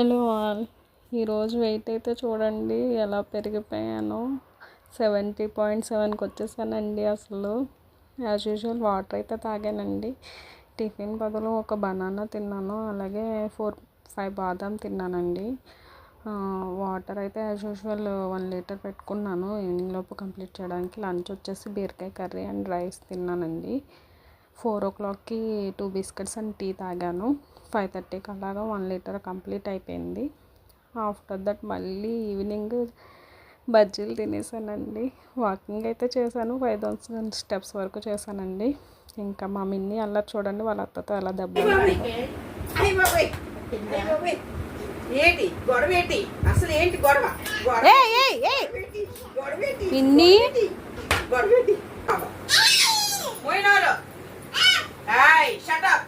Hello all. ఈరోజు wait అయితే చూడండి ఎలా పెరిగిపోయానో. 70.7కి వచ్చేసానండి. అసలు యాజ్ యూజువల్ వాటర్ అయితే తాగానండి. టిఫిన్ బదులు ఒక బనానా తిన్నాను, అలాగే 4-5 బాదాం తిన్నానండి. వాటర్ అయితే యాజ్ యూజువల్ 1 లీటర్ పెట్టుకున్నాను ఈవినింగ్ లోపు కంప్లీట్ చేయడానికి. లంచ్ వచ్చేసి బీరకాయ కర్రీ అండ్ రైస్ తిన్నానండి. 4 o'clockకి 2 బిస్కెట్స్ అండ్ టీ తాగాను. 5:30కి అలాగా 1 లీటర్ కంప్లీట్ అయిపోయింది. ఆఫ్టర్ దట్ మళ్ళీ ఈవినింగ్ బజ్జీలు తినేసానండి. వాకింగ్ అయితే చేశాను, 5,000 స్టెప్స్ వరకు చేశానండి. ఇంకా మా మిన్ని అలా చూడండి, వాళ్ళ అత్తతో ఎలా దెబ్బ Shut up!